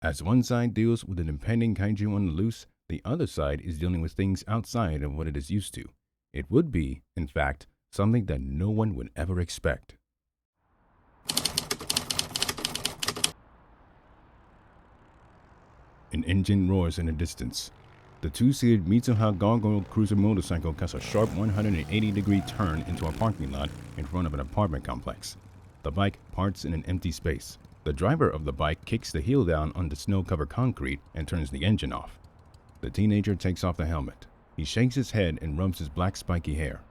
As one side deals with an impending kaiju on the loose, the other side is dealing with things outside of what it is used to. It would be, in fact, something that no one would ever expect. An engine roars in the distance. The two-seated Mitsuha Gargoyle Cruiser motorcycle cuts a sharp 180-degree turn into a parking lot in front of an apartment complex. The bike parts in an empty space. The driver of the bike kicks the heel down on the snow-covered concrete and turns the engine off. The teenager takes off the helmet. He shakes his head and rubs his black spiky hair.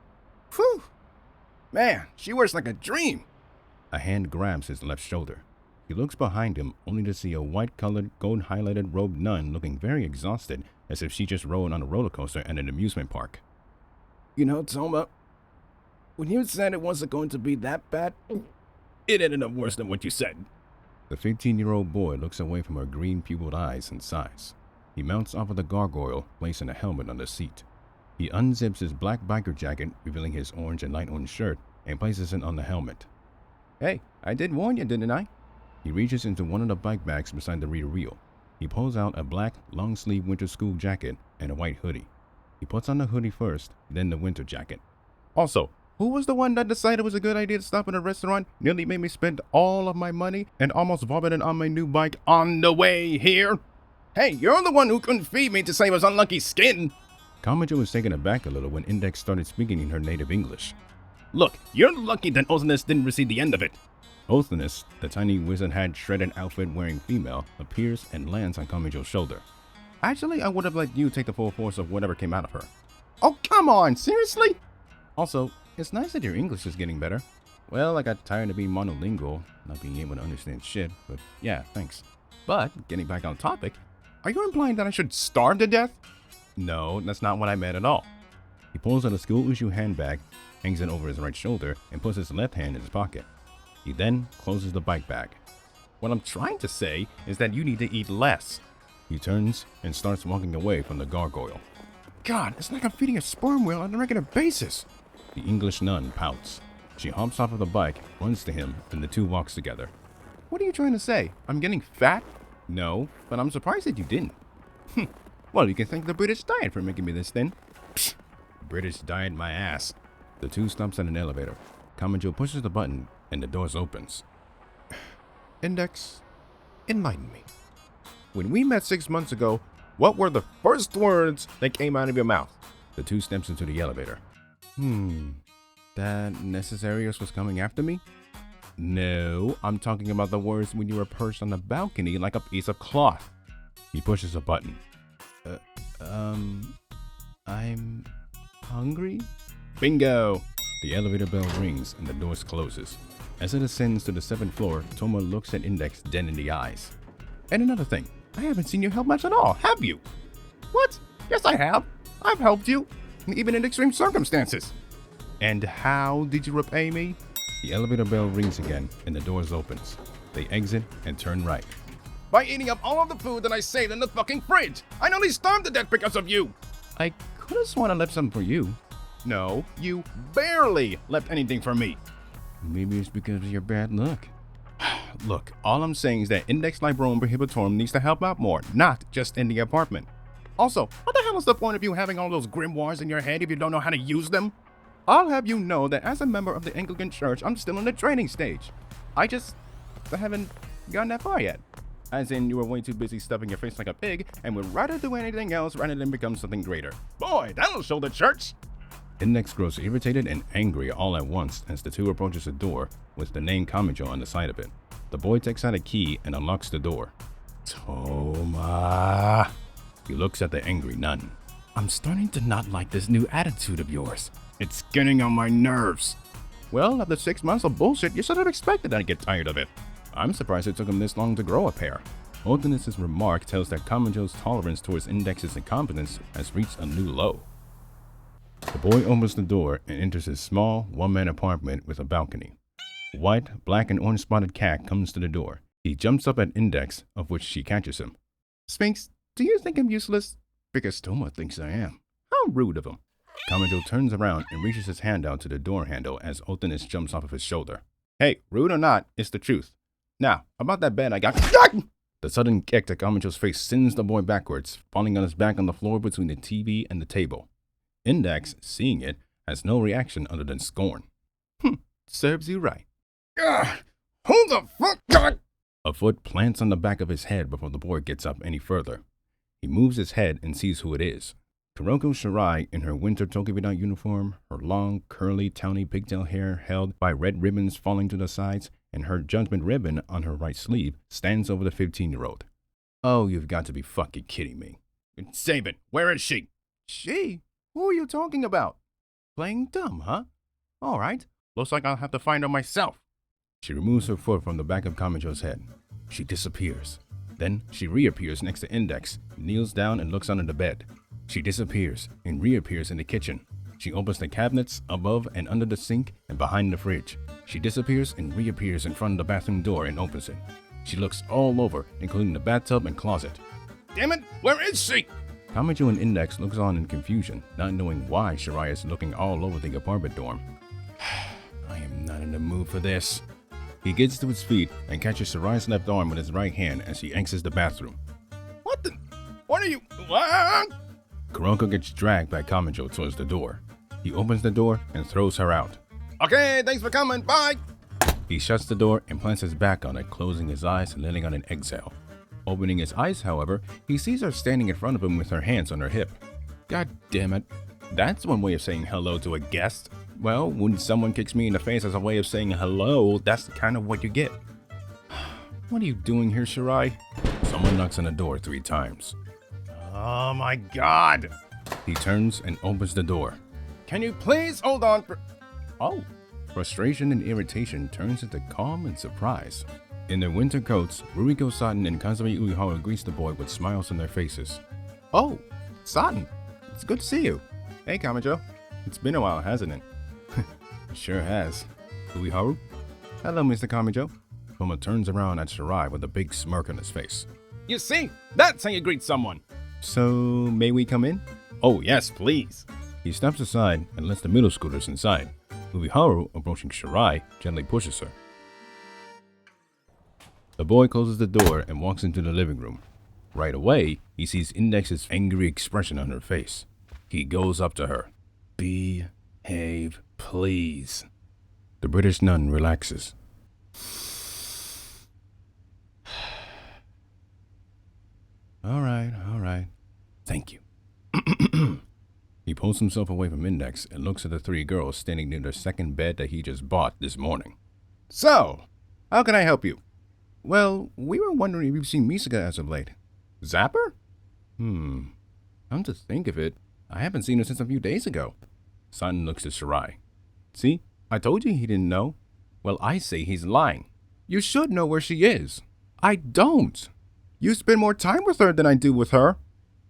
Phew! Man, she wears like a dream! A hand grabs his left shoulder. He looks behind him only to see a white-colored, gold-highlighted robed nun looking very exhausted, as if she just rode on a roller coaster at an amusement park. You know, Touma, when you said it wasn't going to be that bad, it ended up worse than what you said. The 15-year-old boy looks away from her green pupiled eyes and sighs. He mounts off of the gargoyle, placing a helmet on the seat. He unzips his black biker jacket, revealing his orange and light orange shirt, and places it on the helmet. Hey, I did warn you, didn't I? He reaches into one of the bike bags beside the rear wheel. He pulls out a black, long-sleeve winter school jacket and a white hoodie. He puts on the hoodie first, then the winter jacket. Also, who was the one that decided it was a good idea to stop at a restaurant, nearly made me spend all of my money, and almost vomited on my new bike on the way here? Hey, you're the one who couldn't feed me to save his unlucky skin! Kamijou was taken aback a little when Index started speaking in her native English. Look, you're lucky that Osinus didn't receive the end of it. Osinus, the tiny wizard-hat shredded outfit wearing female, appears and lands on Kamijou's shoulder. Actually, I would have let you take the full force of whatever came out of her. Oh, come on, seriously? Also, it's nice that your English is getting better. Well, I got tired of being monolingual, not being able to understand shit, but yeah, thanks. But, getting back on topic, are you implying that I should starve to death? No, that's not what I meant at all. He pulls out a school-issue handbag, hangs it over his right shoulder, and puts his left hand in his pocket. He then closes the bike bag. What I'm trying to say is that you need to eat less. He turns and starts walking away from the gargoyle. God, it's like I'm feeding a sperm whale on a regular basis. The English nun pouts. She hops off of the bike, runs to him, and the two walks together. What are you trying to say? I'm getting fat? No, but I'm surprised that you didn't. Well, you can thank the British diet for making me this thin. Psst, British diet my ass. The two stops at an elevator. Kamijou pushes the button, and the doors opens. Index, enlighten me. When we met 6 months ago, what were the first words that came out of your mouth? The two steps into the elevator. That Necessarius was coming after me? No, I'm talking about the words when you were perched on the balcony like a piece of cloth. He pushes a button. I'm hungry? Bingo! The elevator bell rings and the doors closes. As it ascends to the 7th floor, Touma looks at Index dead in the eyes. And another thing, I haven't seen you help much at all, have you? What? Yes, I have. I've helped you, even in extreme circumstances. And how did you repay me? The elevator bell rings again and the doors opens. They exit and turn right. By eating up all of the food that I saved in the fucking fridge! I nearly starved to death because of you! I could have sworn I left something for you. No, you barely left anything for me. Maybe it's because of your bad luck. Look, all I'm saying is that Index Librorum Prohibitorum needs to help out more, not just in the apartment. Also, what the hell is the point of you having all those grimoires in your head if you don't know how to use them? I'll have you know that as a member of the Anglican Church, I'm still in the training stage. I haven't gotten that far yet. As in, you were way too busy stuffing your face like a pig and would rather do anything else rather than become something greater. Boy, that'll show the church! Index grows irritated and angry all at once as the two approaches a door with the name Kamijou on the side of it. The boy takes out a key and unlocks the door. Touma. He looks at the angry nun. I'm starting to not like this new attitude of yours. It's getting on my nerves. Well, after 6 months of bullshit, you should have expected I'd get tired of it. I'm surprised it took him this long to grow a pair. Osinus' remark tells that Kamijou's tolerance towards Index's incompetence has reached a new low. The boy opens the door and enters his small, one-man apartment with a balcony. A white, black, and orange-spotted cat comes to the door. He jumps up at Index, of which she catches him. Sphinx, do you think I'm useless? Because Touma thinks I am. How rude of him. Kamijou turns around and reaches his hand out to the door handle as Osinus jumps off of his shoulder. Hey, rude or not, it's the truth. Now, about that bed I got. The sudden kick to Kamijou's face sends the boy backwards, falling on his back on the floor between the TV and the table. Index, seeing it, has no reaction other than scorn. Serves you right. Who the fuck got... A foot plants on the back of his head before the boy gets up any further. He moves his head and sees who it is. Kuroko Shirai in her winter Tokibida uniform, her long, curly, towny pigtail hair held by red ribbons falling to the sides, and her judgment ribbon on her right sleeve, stands over the 15-year-old. Oh, you've got to be fucking kidding me. Sabin, where is she? She? Who are you talking about? Playing dumb, huh? All right. Looks like I'll have to find her myself. She removes her foot from the back of Kamijou's head. She disappears. Then she reappears next to Index, kneels down and looks under the bed. She disappears and reappears in the kitchen. She opens the cabinets above and under the sink and behind the fridge. She disappears and reappears in front of the bathroom door and opens it. She looks all over, including the bathtub and closet. Damn it, where is she? Kamijou and Index looks on in confusion, not knowing why Shirai is looking all over the apartment dorm. I am not in the mood for this. He gets to his feet and catches Shirai's left arm with his right hand as he exits the bathroom. What the? What are you? What? Kuroko gets dragged by Kamijou towards the door. He opens the door and throws her out. Okay, thanks for coming. Bye. He shuts the door and plants his back on it, closing his eyes and letting out an exhale. Opening his eyes, however, he sees her standing in front of him with her hands on her hip. God damn it. That's one way of saying hello to a guest. Well, when someone kicks me in the face as a way of saying hello, that's kind of what you get. What are you doing here, Shirai? Someone knocks on the door 3 times. Oh my god. He turns and opens the door. Can you please hold on for... Oh. Frustration and irritation turns into calm and surprise. In their winter coats, Ruriko Satin and Kazumi Uehara greets the boy with smiles on their faces. Oh, Satin. It's good to see you. Hey, Kamijou. It's been a while, hasn't it? Sure has. Uehara? Hello, Mr. Kamijou. Touma turns around at Shirai with a big smirk on his face. You see, that's how you greet someone. So, may we come in? Oh, yes, please. He steps aside and lets the middle schoolers inside. Uehara, approaching Shirai, gently pushes her. The boy closes the door and walks into the living room. Right away, he sees Index's angry expression on her face. He goes up to her. Behave, please. The British nun relaxes. All right. Thank you. He pulls himself away from Index and looks at the 3 girls standing near the second bed that he just bought this morning. So, how can I help you? Well, we were wondering if you've seen Misaka as of late. Zapper? Come to think of it, I haven't seen her since a few days ago. Satin looks at Shirai. See, I told you he didn't know. Well, I say he's lying. You should know where she is. I don't. You spend more time with her than I do with her.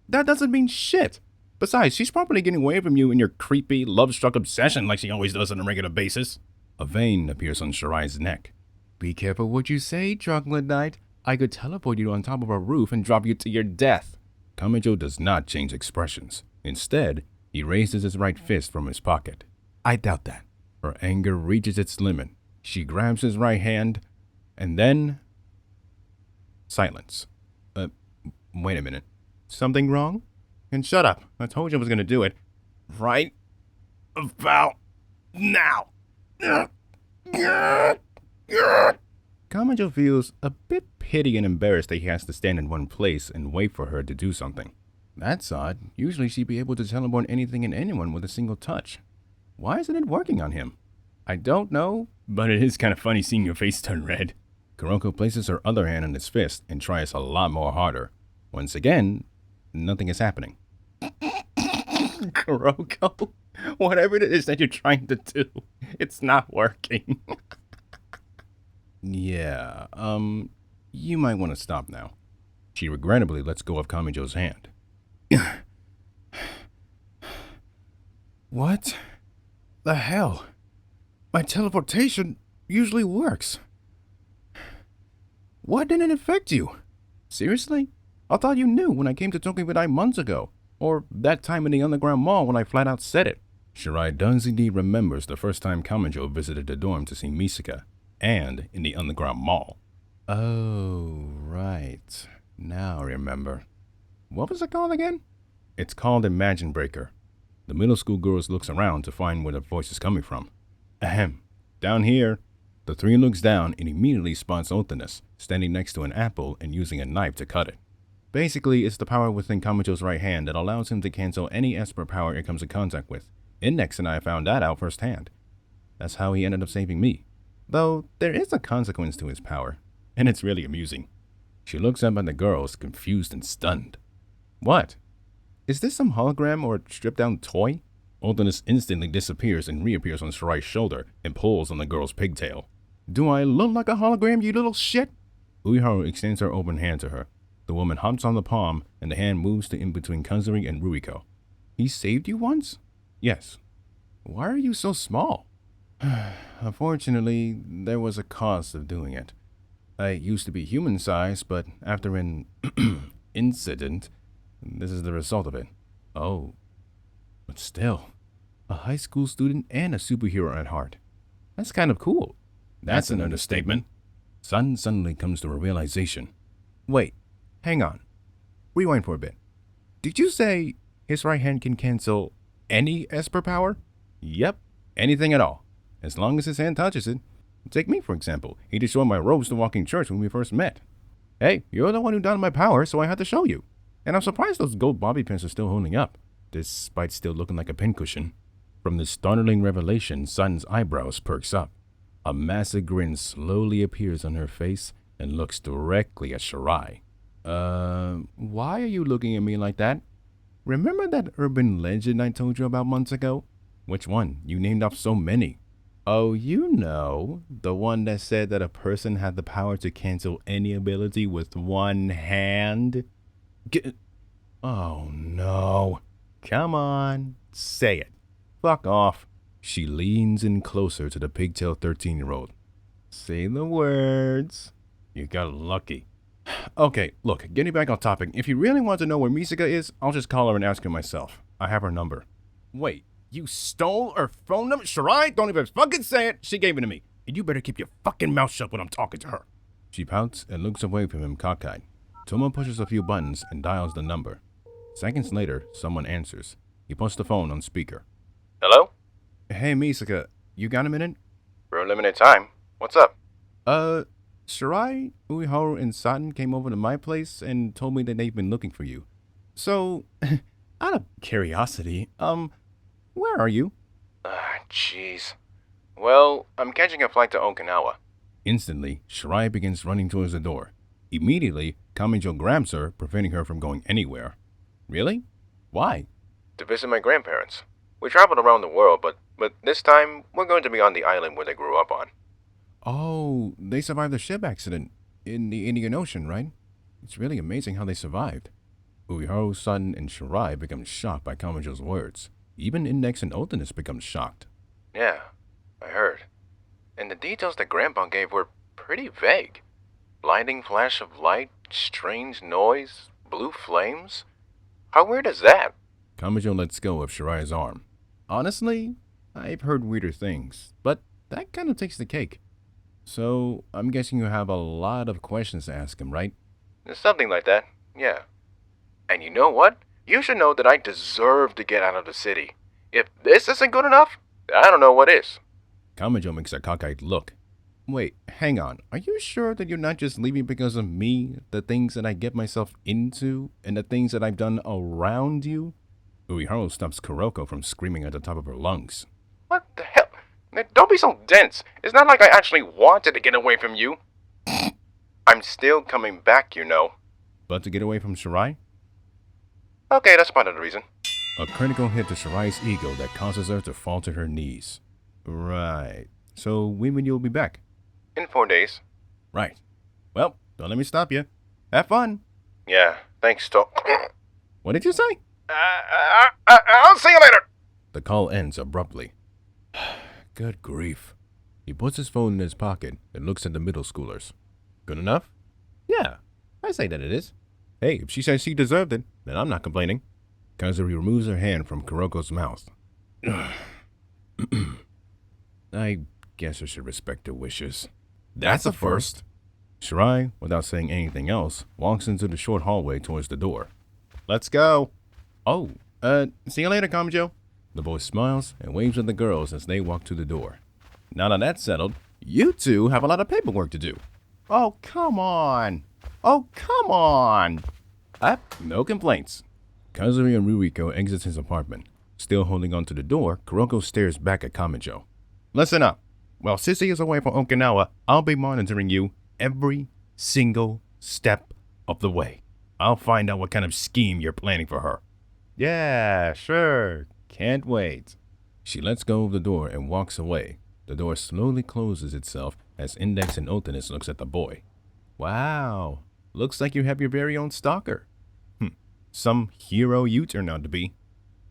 That doesn't mean shit. Besides, she's probably getting away from you in your creepy, love-struck obsession like she always does on a regular basis. A vein appears on Shirai's neck. Be careful what you say, Chocolate Knight. I could teleport you on top of a roof and drop you to your death. Kamijou does not change expressions. Instead, he raises his right fist from his pocket. I doubt that. Her anger reaches its limit. She grabs his right hand, and then... silence. Wait a minute. Something wrong? And shut up. I told you I was going to do it. Right about now. Kamijou feels a bit pity and embarrassed that he has to stand in one place and wait for her to do something. That's odd. Usually she'd be able to teleport anything and anyone with a single touch. Why isn't it working on him? I don't know, but it is kind of funny seeing your face turn red. Kuroko places her other hand on his fist and tries a lot more harder. Once again, nothing is happening. Kuroko, whatever it is that you're trying to do, it's not working. Yeah, you might want to stop now. She regrettably lets go of Kamijou's hand. What the hell? My teleportation usually works. Why didn't it affect you? Seriously? I thought you knew when I came to Tokyo 9 months ago. Or that time in the underground mall when I flat out said it. Shirai does indeed remembers the first time Kamijou visited the dorm to see Misaka, and in the underground mall. Oh, right. Now I remember. What was it called again? It's called Imagine Breaker. The middle school girls looks around to find where the voice is coming from. Ahem. Down here. The three looks down and immediately spots Othinus, standing next to an apple and using a knife to cut it. Basically, it's the power within Kamijou's right hand that allows him to cancel any Esper power it comes in contact with. Index and I found that out firsthand. That's how he ended up saving me. Though, there is a consequence to his power, and it's really amusing. She looks up at the girls, confused and stunned. What? Is this some hologram or stripped-down toy? Othinus instantly disappears and reappears on Shirai's shoulder and pulls on the girl's pigtail. Do I look like a hologram, you little shit? Uiharu extends her open hand to her. The woman hops on the palm, and the hand moves to in between Kazuri and Ruiko. He saved you once? Yes. Why are you so small? Unfortunately, there was a cost of doing it. I used to be human-sized, but after an incident, this is the result of it. Oh. But still, a high school student and a superhero at heart. That's kind of cool. That's an understatement. Sun suddenly comes to a realization. Wait, hang on. Rewind for a bit. Did you say his right hand can cancel any Esper power? Yep, anything at all. As long as his hand touches it. Take me, for example. He destroyed my robes to walk in church when we first met. Hey, you're the one who downed my power, so I had to show you. And I'm surprised those gold bobby pins are still holding up, despite still looking like a pincushion. From this startling revelation, Sun's eyebrows perks up. A massive grin slowly appears on her face and looks directly at Shirai. Why are you looking at me like that? Remember that urban legend I told you about months ago? Which one? You named off so many. Oh, you know, the one that said that a person had the power to cancel any ability with one hand? Oh, no. Come on, say it. Fuck off. She leans in closer to the pigtail 13-year-old. Say the words. You got lucky. Okay, look, getting back on topic. If you really want to know where Misaka is, I'll just call her and ask her myself. I have her number. Wait, you stole her phone number? Shirai, don't even fucking say it. She gave it to me. And you better keep your fucking mouth shut when I'm talking to her. She pouts and looks away from him cockeyed. Touma pushes a few buttons and dials the number. Seconds later, someone answers. He puts the phone on speaker. Hello? Hey, Misaka, you got a minute? For a limited time. What's up? Shirai, Uiharu, and Satin came over to my place and told me that they've been looking for you. So, out of curiosity, where are you? Jeez. Well, I'm catching a flight to Okinawa. Instantly, Shirai begins running towards the door. Immediately, Kamijou grabs her, preventing her from going anywhere. Really? Why? To visit my grandparents. We traveled around the world, but this time, we're going to be on the island where they grew up on. Oh, they survived the ship accident in the Indian Ocean, right? It's really amazing how they survived. Uiharu, Satin, and Shirai become shocked by Kamijou's words. Even Index and Othinus become shocked. Yeah, I heard. And the details that Grandpa gave were pretty vague. Blinding flash of light, strange noise, blue flames. How weird is that? Kamijou lets go of Shirai's arm. Honestly, I've heard weirder things, but that kind of takes the cake. So, I'm guessing you have a lot of questions to ask him, right? Something like that, yeah. And you know what? You should know that I deserve to get out of the city. If this isn't good enough, I don't know what is. Kamijou makes a cockeyed look. Wait, hang on. Are you sure that you're not just leaving because of me, the things that I get myself into, and the things that I've done around you? Uiharu stops Kuroko from screaming at the top of her lungs. What the hell? Don't be so dense. It's not like I actually wanted to get away from you. I'm still coming back, you know. But to get away from Shirai? Okay, that's part of the reason. A critical hit to Shirai's ego that causes her to fall to her knees. Right. So when will you be back? In 4 days. Right. Well, don't let me stop you. Have fun. Yeah, thanks, What did you say? I'll see you later. The call ends abruptly. Good grief. He puts his phone in his pocket and looks at the middle schoolers. Good enough? Yeah, I say that it is. Hey, if she says she deserved it, then I'm not complaining. Kazuri removes her hand from Kuroko's mouth. I guess I should respect her wishes. That's a first. Shirai, without saying anything else, walks into the short hallway towards the door. Let's go. Oh, see you later, Kamijou. The boy smiles and waves at the girls as they walk to the door. Now that that's settled, you two have a lot of paperwork to do. Oh, come on. Oh, come on. No complaints. Kazuri and Ruriko exits his apartment. Still holding onto the door, Kuroko stares back at Kamijou. Listen up. While Sissy is away from Okinawa, I'll be monitoring you every single step of the way. I'll find out what kind of scheme you're planning for her. Yeah, sure. Can't wait. She lets go of the door and walks away. The door slowly closes itself as Index and Otanis looks at the boy. Wow. Looks like you have your very own stalker. Some hero you turn out to be.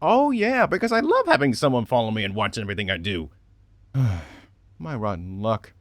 Oh yeah, because I love having someone follow me and watch everything I do. My rotten luck.